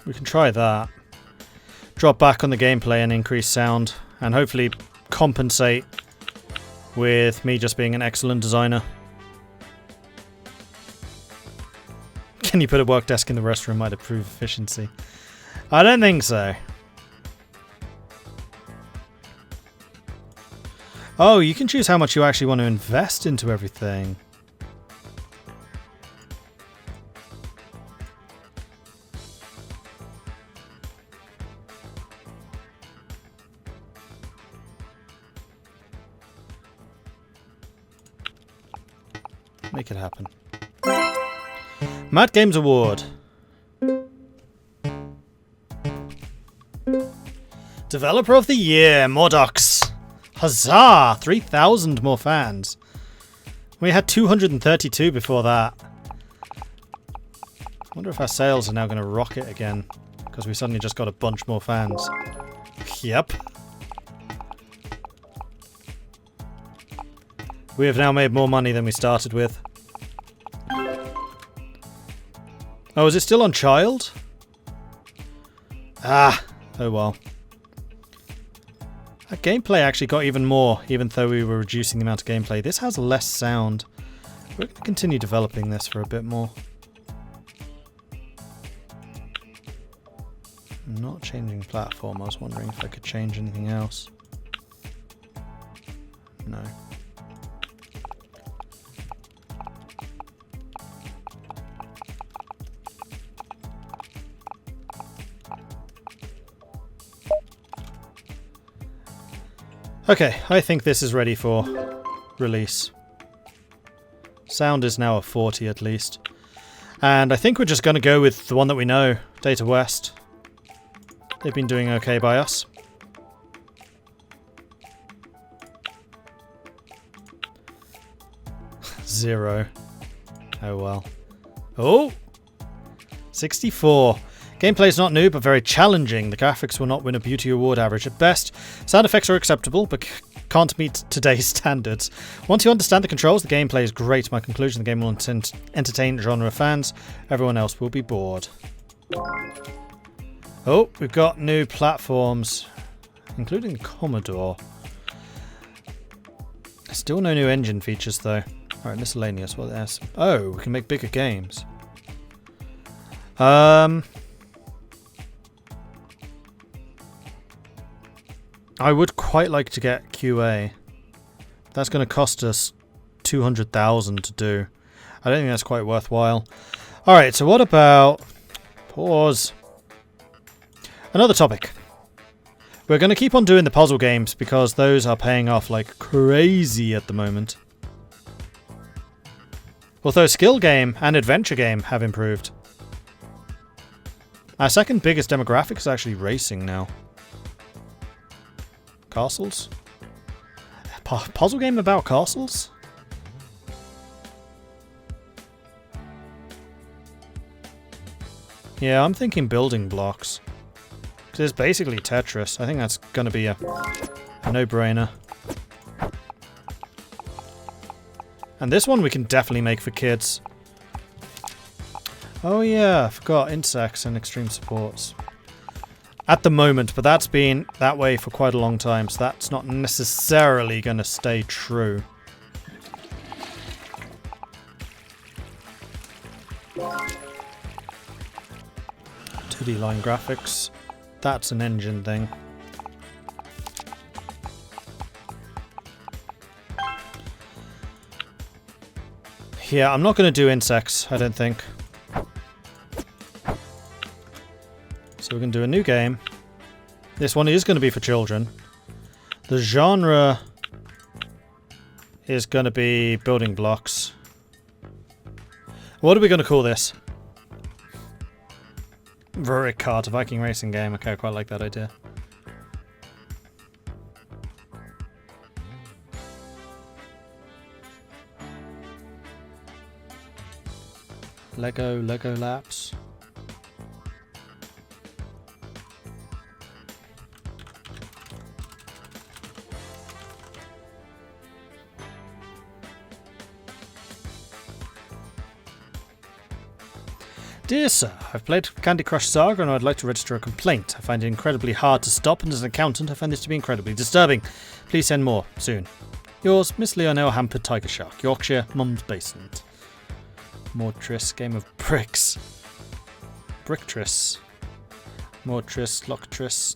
We can try that. Drop back on the gameplay and increase sound. And hopefully compensate with me just being an excellent designer. Can you put a work desk in the restroom? Might improve efficiency. I don't think so. Oh, you can choose how much you actually want to invest into everything. Make it happen. Mad Games Award. Developer of the Year, Mordox. Huzzah! 3,000 more fans. We had 232 before that. I wonder if our sales are now going to rocket again. Because we suddenly just got a bunch more fans. Yep. We have now made more money than we started with. Oh, is it still on child? Ah, oh well. That gameplay actually got even more, even though we were reducing the amount of gameplay. This has less sound. We're going to continue developing this for a bit more. I'm not changing platform. I was wondering if I could change anything else. No. Okay, I think this is ready for release. Sound is now a 40 at least. And I think we're just going to go with the one that we know, Data West. They've been doing okay by us. Zero. Oh well. Oh! 64. Gameplay is not new, but very challenging. The graphics will not win a Beauty Award average at best. Sound effects are acceptable, but can't meet today's standards. Once you understand the controls, the gameplay is great. My conclusion, the game will entertain genre fans. Everyone else will be bored. Oh, we've got new platforms, including Commodore. Still no new engine features, though. Alright, miscellaneous. What else? Oh, we can make bigger games. I would quite like to get QA. That's going to cost us 200,000 to do. I don't think that's quite worthwhile. Alright, so what about... Pause. Another topic. We're going to keep on doing the puzzle games because those are paying off like crazy at the moment. Although skill game and adventure game have improved. Our second biggest demographic is actually racing now. Castles? Puzzle game about castles? Yeah, I'm thinking building blocks. Because it's basically Tetris. I think that's going to be a no-brainer. And this one we can definitely make for kids. Oh yeah, I forgot insects and extreme supports. At the moment, but that's been that way for quite a long time, so that's not necessarily going to stay true. (2D line graphics. That's an engine thing. Yeah, I'm not going to do insects, I don't think. So we're going to do a new game. This one is going to be for children. The genre is going to be building blocks. What are we going to call this? Rurik Kart, a Viking racing game. Okay, I quite like that idea. Lego Laps. Dear Sir, I've played Candy Crush Saga and I'd like to register a complaint. I find it incredibly hard to stop, and as an accountant I find this to be incredibly disturbing. Please send more, soon. Yours, Miss Leonel Hampered Tiger Shark, Yorkshire, Mum's Basement. Mordred, game of bricks. Bricktris. Mordred, Locktris.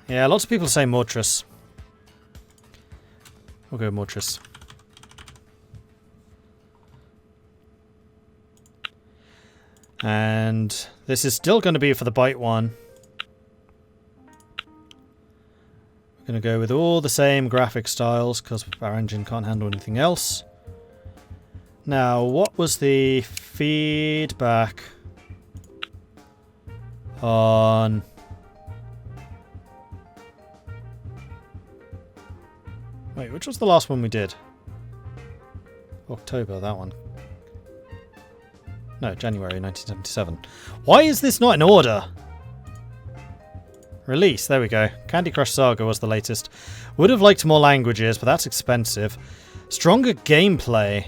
Yeah, lots of people say Mordred. We'll go Mordred. And this is still going to be for the bite one. We're going to go with all the same graphic styles because our engine can't handle anything else. Now, what was the feedback on... Wait, which was the last one we did? October, that one. No, January 1977. Why is this not in order? Release, there we go. Candy Crush Saga was the latest. Would have liked more languages, but that's expensive. Stronger gameplay.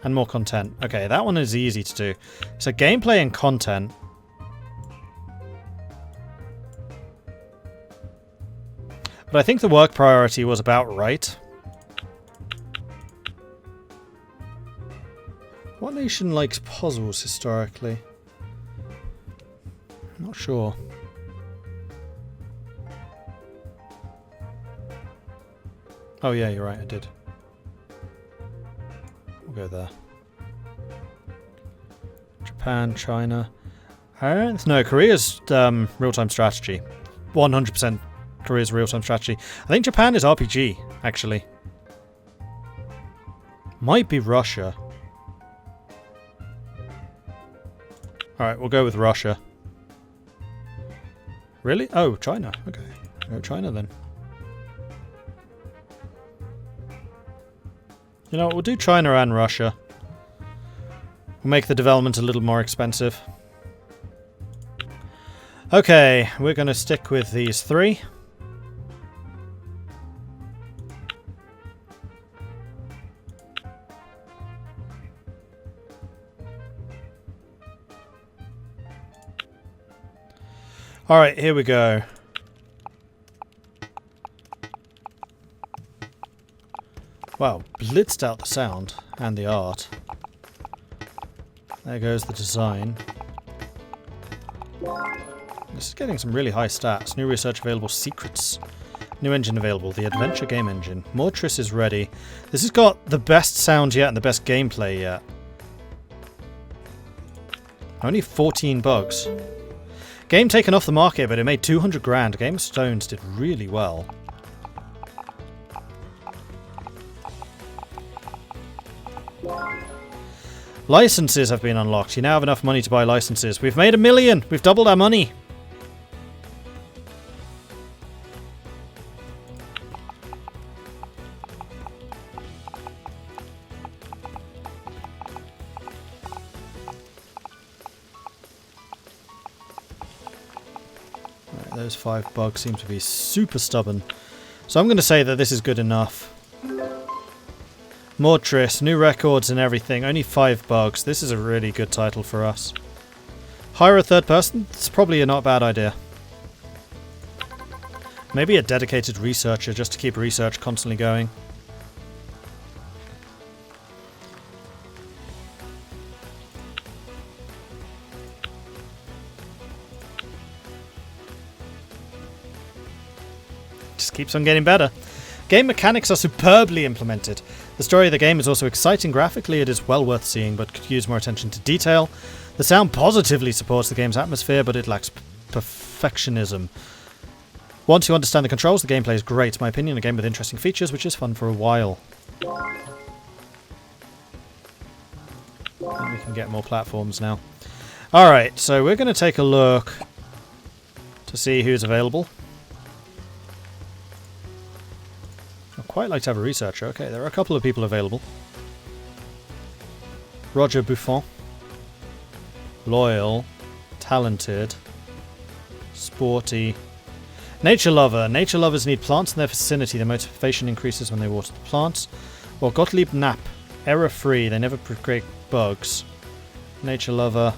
And more content. Okay, that one is easy to do. So gameplay and content. But I think the work priority was about right. What nation likes puzzles historically? I'm not sure. Oh yeah, you're right, I did. We'll go there. Japan, China. No, Korea's real-time strategy. 100% Korea's real-time strategy. I think Japan is RPG, actually. Might be Russia. Alright, we'll go with Russia. Really? Oh, China. Okay. Go China then. You know what, we'll do China and Russia. We'll make the development a little more expensive. Okay, we're going to stick with these three. Alright, here we go. Wow, blitzed out the sound and the art. There goes the design. This is getting some really high stats. New research available, secrets. New engine available, the adventure game engine. Mordred is ready. This has got the best sound yet and the best gameplay yet. Only 14 bugs. Game taken off the market, but it made 200 grand. Game of Stones did really well. Licenses have been unlocked. You now have enough money to buy licenses. We've made $1 million! We've doubled our money! Right, those 5 bugs seem to be super stubborn. So I'm going to say that this is good enough. Mordred, new records and everything, only 5 bugs. This is a really good title for us. Hire a third person? It's probably not a bad idea. Maybe a dedicated researcher just to keep research constantly going. Just keeps on getting better. Game mechanics are superbly implemented. The story of the game is also exciting graphically. It is well worth seeing, but could use more attention to detail. The sound positively supports the game's atmosphere, but it lacks perfectionism. Once you understand the controls, the gameplay is great. In my opinion, a game with interesting features, which is fun for a while. And we can get more platforms now. Alright, so we're going to take a look to see who's available. I'd quite like to have a researcher. Okay, there are a couple of people available. Roger Buffon. Loyal. Talented. Sporty. Nature lover. Nature lovers need plants in their vicinity. Their motivation increases when they water the plants. Or Gottlieb Knapp. Error free. They never create bugs. nature lover,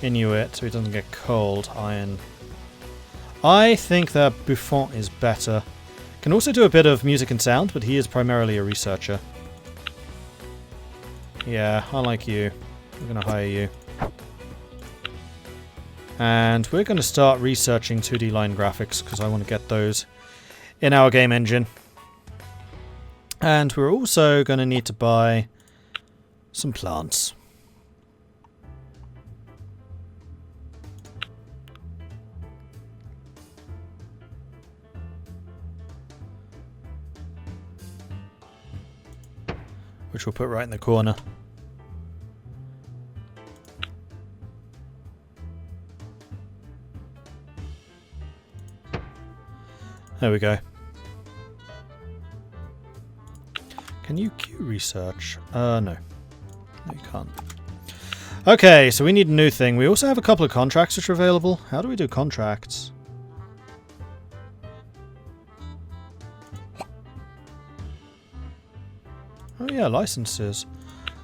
Inuit, so he doesn't get cold, iron. I think that Buffon is better. Can also do a bit of music and sound, but he is primarily a researcher. Yeah, I like you. I'm going to hire you. And we're going to start researching 2D line graphics, because I want to get those in our game engine. And we're also going to need to buy some plants. Which we'll put right in the corner. There we go. Can you queue research? No. No, you can't. Okay, so we need a new thing. We also have a couple of contracts which are available. How do we do contracts? Oh yeah, licenses.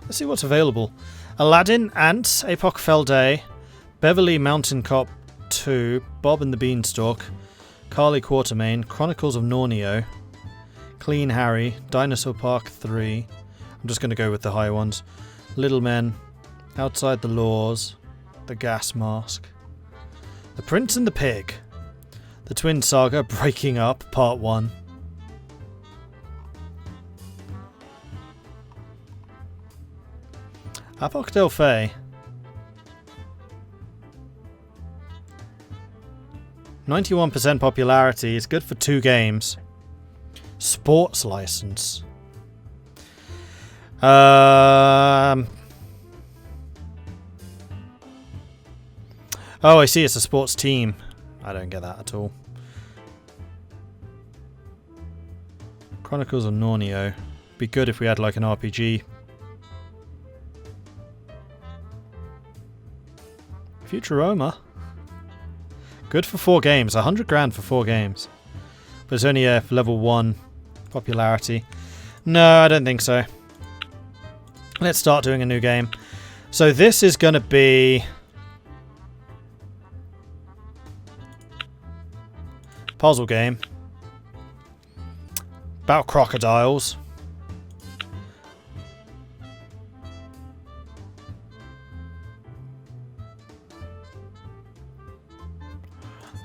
Let's see what's available. Aladdin, Ants, Apoc Fell Day, Beverly Mountain Cop 2, Bob and the Beanstalk, Carly Quatermain, Chronicles of Narnia, Clean Harry, Dinosaur Park 3. I'm just going to go with the high ones. Little Men, Outside the Laws, The Gas Mask, The Prince and the Pig, The Twin Saga Breaking Up Part 1. Apoc Del Fay. 91% popularity is good for 2 games. Sports license. Oh, I see, it's a sports team. I don't get that at all. Chronicles of Narnia. Be good if we had like an RPG. Futurama. Good for 4 games. 100 grand for 4 games. But it's only a level 1 popularity. No, I don't think so. Let's start doing a new game. So this is going to be puzzle game about crocodiles.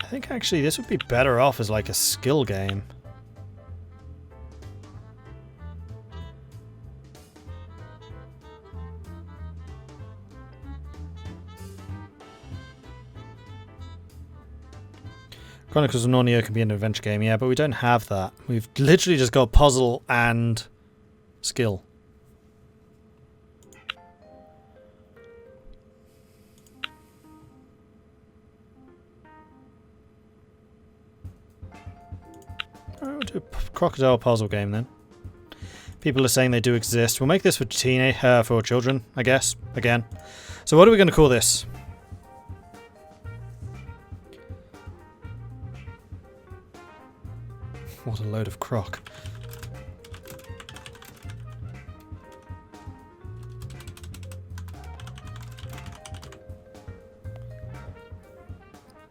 I think actually this would be better off as like a skill game. Chronicles of Narnia can be an adventure game, yeah, but we don't have that. We've literally just got puzzle and skill. We'll do a crocodile puzzle game then. People are saying they do exist. We'll make this for for children, I guess. Again. So what are we going to call this? What a load of croc.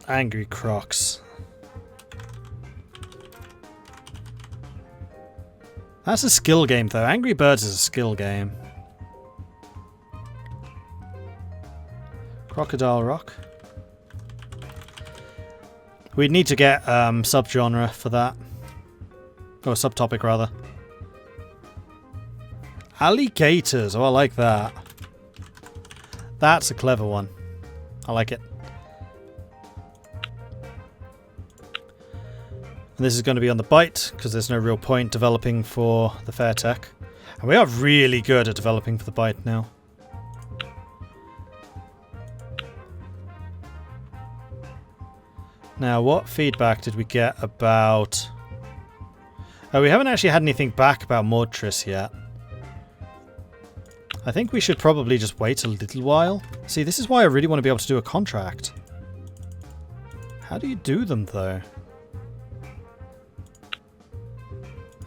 Angry crocs. That's a skill game though. Angry Birds is a skill game. Crocodile Rock. We'd need to get subgenre for that. Or subtopic rather. Alligators. Oh, I like that. That's a clever one. I like it. And this is going to be on the bite, because there's no real point developing for the fair tech. And we are really good at developing for the bite now. Now, what feedback did we get about... Oh, we haven't actually had anything back about Mordred yet. I think we should probably just wait a little while. See, this is why I really want to be able to do a contract. How do you do them, though?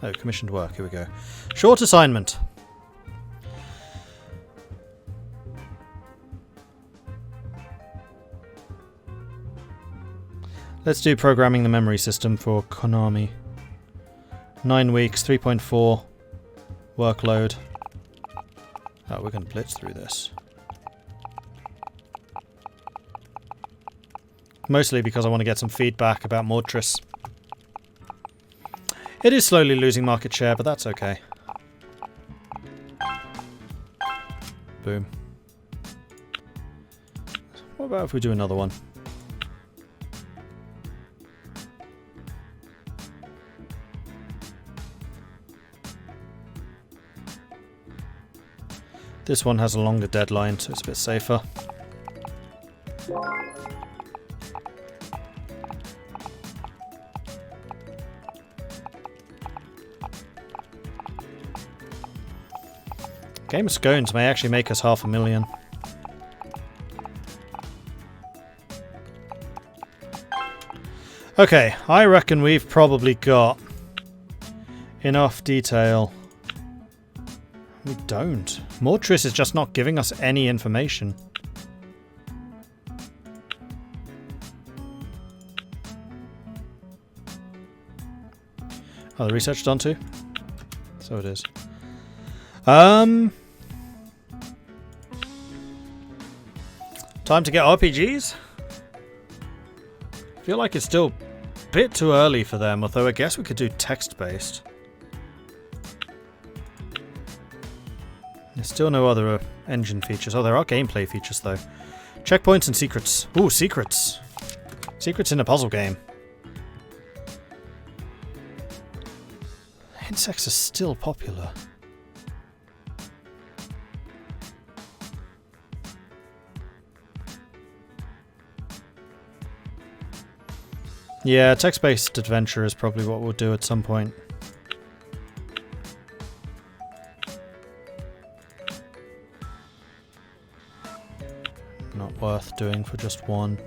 Oh, commissioned work. Here we go. Short assignment. Let's do programming the memory system for Konami. 9 weeks, 3.4 workload. Oh, we're going to blitz through this. Mostly because I want to get some feedback about Mordred. It is slowly losing market share, but that's okay. Boom. What about if we do another one? This one has a longer deadline, so it's a bit safer. Game of Scones may actually make us 500,000. Okay, I reckon we've probably got enough detail. We don't. Mordred is just not giving us any information. Oh, the research done too? So it is. Time to get RPGs? I feel like it's still a bit too early for them, although I guess we could do text-based. There's still no other engine features. Oh, there are gameplay features, though. Checkpoints and secrets. Ooh, secrets. Secrets in a puzzle game. Insects are still popular. Yeah, text-based adventure is probably what we'll do at some point. Not worth doing for just one.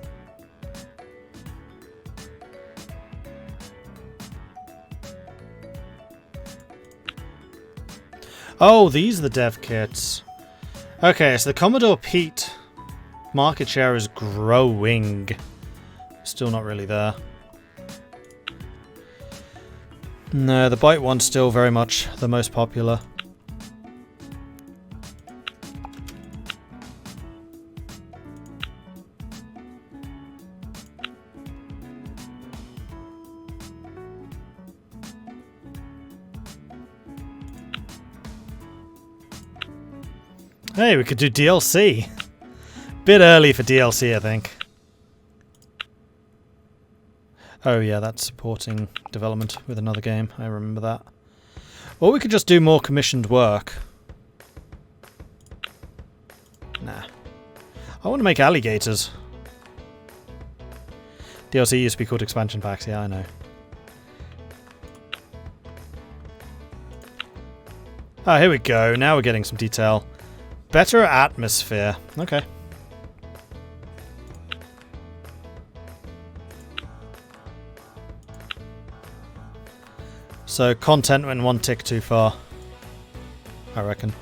Oh, these are the dev kits. Okay, so the Commodore Pete market share is growing. Still not really there. No, the Byte one's still very much the most popular. Hey, we could do DLC. Bit early for DLC, I think. Oh yeah, that's supporting development with another game. I remember that. Or we could just do more commissioned work. Nah. I want to make alligators. DLC used to be called expansion packs, yeah, I know. Ah, here we go. Now we're getting some detail. Better atmosphere. Okay. So content went one tick too far, I reckon.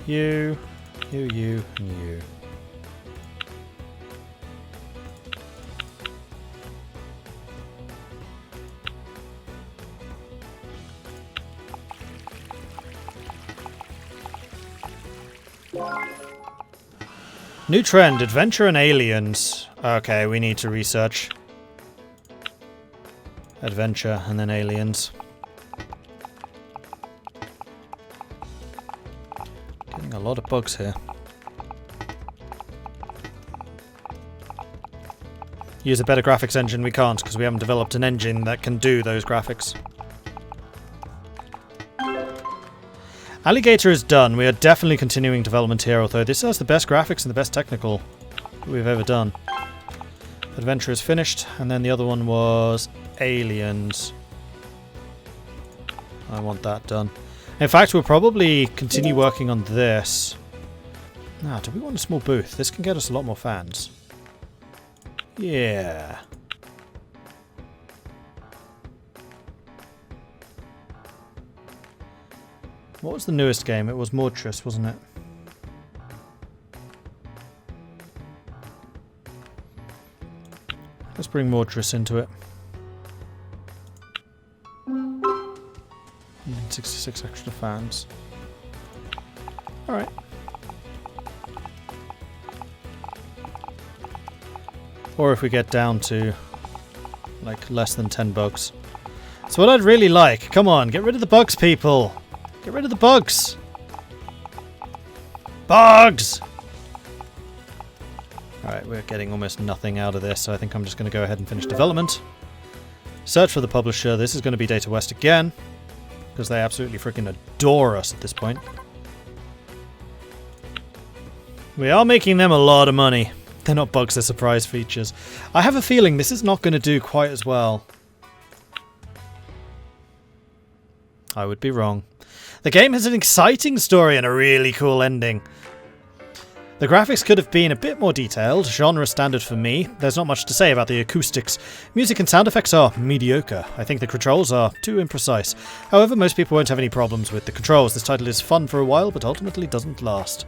You, and you. New trend, adventure and aliens. Okay, we need to research. Adventure and then aliens. Getting a lot of bugs here. Use a better graphics engine, we can't because we haven't developed an engine that can do those graphics. Alligator is done. We are definitely continuing development here, although this has the best graphics and the best technical we've ever done. Adventure is finished, and then the other one was aliens. I want that done. In fact, we'll probably continue working on this. Now, do we want a small booth? This can get us a lot more fans. Yeah. What was the newest game? It was Mordred, wasn't it? bring Mordred into it. 66 extra fans. Alright. Or if we get down to like less than 10 bugs. So what I'd really like, come on, get rid of the bugs, people. Get rid of the bugs. Bugs! Alright, we're getting almost nothing out of this, so I think I'm just going to go ahead and finish development. Search for the publisher. This is going to be Data West again, because they absolutely freaking adore us at this point. We are making them a lot of money. They're not bugs, they're surprise features. I have a feeling this is not going to do quite as well. I would be wrong. The game has an exciting story and a really cool ending. The graphics could have been a bit more detailed, genre standard for me. There's not much to say about the acoustics. Music and sound effects are mediocre. I think the controls are too imprecise. However, most people won't have any problems with the controls. This title is fun for a while, but ultimately doesn't last.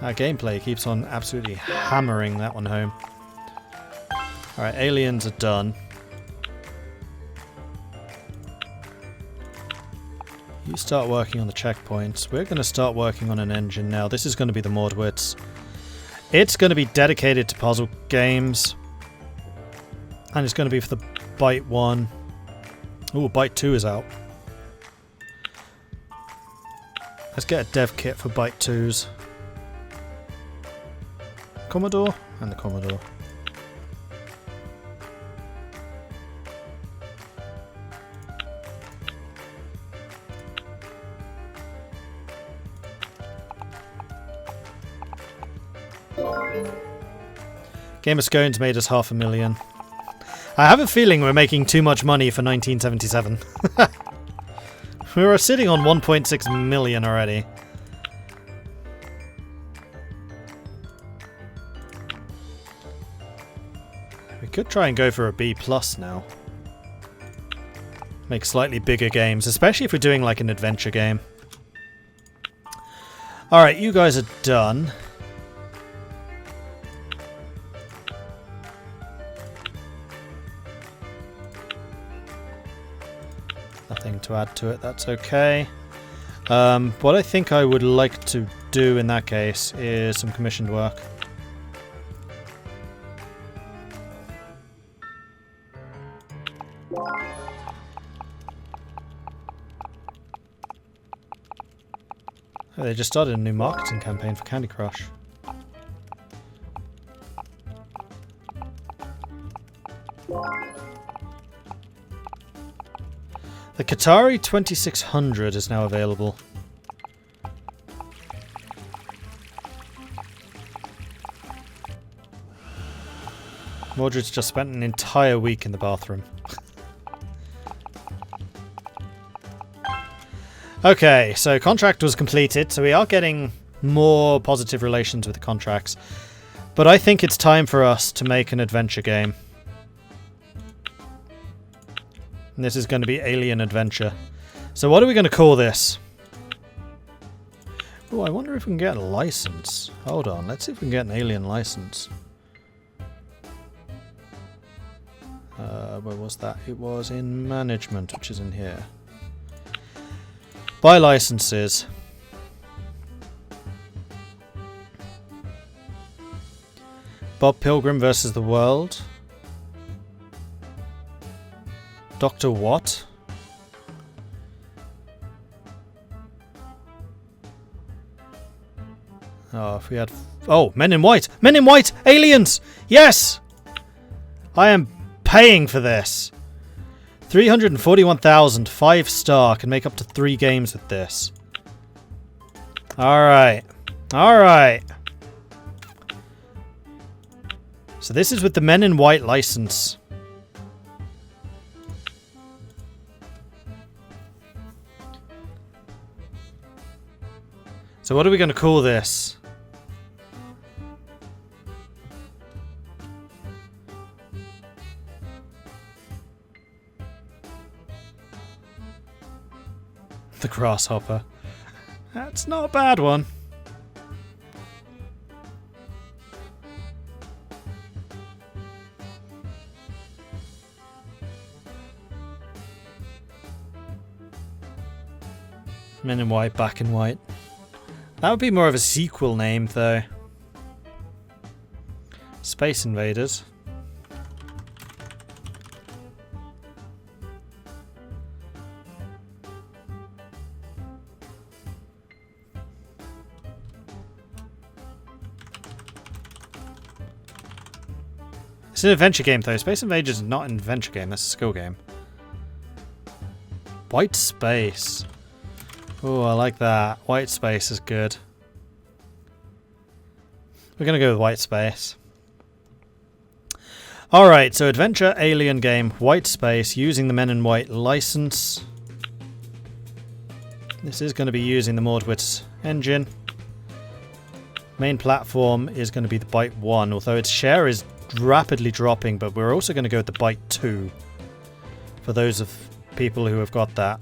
Our gameplay keeps on absolutely hammering that one home. Alright, aliens are done. You start working on the checkpoints. We're going to start working on an engine now. This is going to be the Mordwits. It's going to be dedicated to puzzle games. And it's going to be for the Byte 1. Ooh, Byte 2 is out. Let's get a dev kit for Byte 2s. Commodore and the Commodore. Game of Scones made us $500,000. I have a feeling we're making too much money for 1977. We were sitting on 1.6 million already. We could try and go for a B+ now. Make slightly bigger games, especially if we're doing like an adventure game. Alright, you guys are done. Nothing to add to it, that's okay. What I think I would like to do in that case is some commissioned work. Oh, they just started a new marketing campaign for Candy Crush. The Qatari 2600 is now available. Mordred's just spent an entire week in the bathroom. Okay, so contract was completed, so we are getting more positive relations with the contracts. But I think it's time for us to make an adventure game. And this is going to be Alien Adventure. So what are we going to call this? Oh, I wonder if we can get a license. Hold on, let's see if we can get an alien license. Where was that? It was in management, which is in here. Buy licenses. Bob Pilgrim versus the World. Dr. What? Oh, if we had... Oh, Men in White! Men in White! Aliens! Yes! I am paying for this. 341,000, 5-star, can make up to 3 games with this. Alright. Alright. So this is with the Men in White license. So what are we going to call this? The Grasshopper. That's not a bad one. Men in White, Back in White. That would be more of a sequel name, though. Space Invaders. It's an adventure game, though. Space Invaders is not an adventure game. That's a skill game. White Space. Oh, I like that. White Space is good. We're going to go with White Space. Alright, so adventure alien game, White Space, using the Men in White license. This is going to be using the Mordred engine. Main platform is going to be the Byte 1, although its share is rapidly dropping, but we're also going to go with the Byte 2 for those of people who have got that.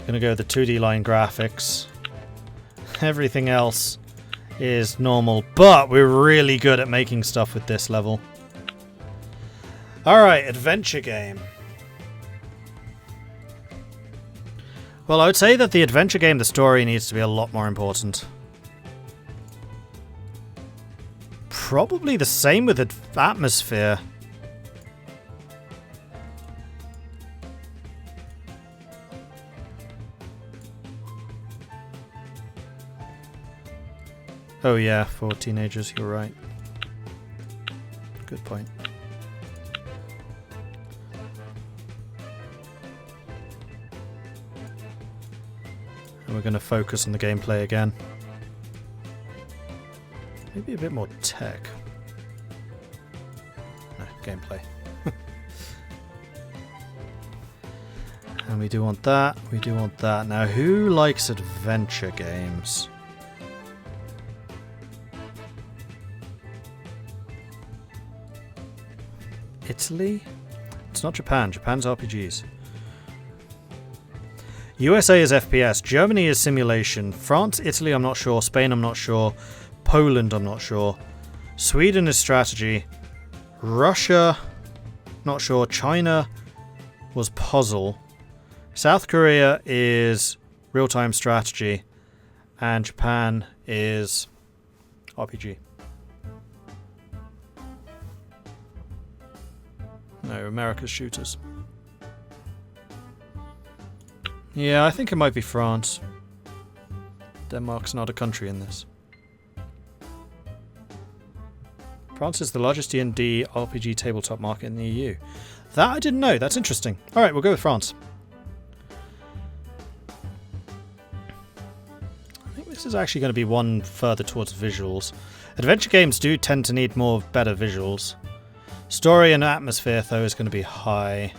Going to go with the 2D line graphics. Everything else is normal, but we're really good at making stuff with this level. Alright, adventure game. Well, I would say that the adventure game, the story needs to be a lot more important. Probably the same with atmosphere. Oh yeah, for teenagers, you're right. Good point. And we're going to focus on the gameplay again. Maybe a bit more tech. No, gameplay. And we do want that, we do want that. Now, who likes adventure games? Italy? It's not Japan. Japan's RPGs. USA is FPS. Germany is simulation. France, Italy, I'm not sure. Spain, I'm not sure. Poland, I'm not sure. Sweden is strategy. Russia, not sure. China was puzzle. South Korea is real-time strategy. And Japan is RPG. No, America's shooters. Yeah, I think it might be France. Denmark's not a country in this. France is the largest D&D RPG tabletop market in the EU. That I didn't know. That's interesting. Alright, we'll go with France. I think this is actually going to be one further towards visuals. Adventure games do tend to need more better visuals. Story and atmosphere, though, is going to be high.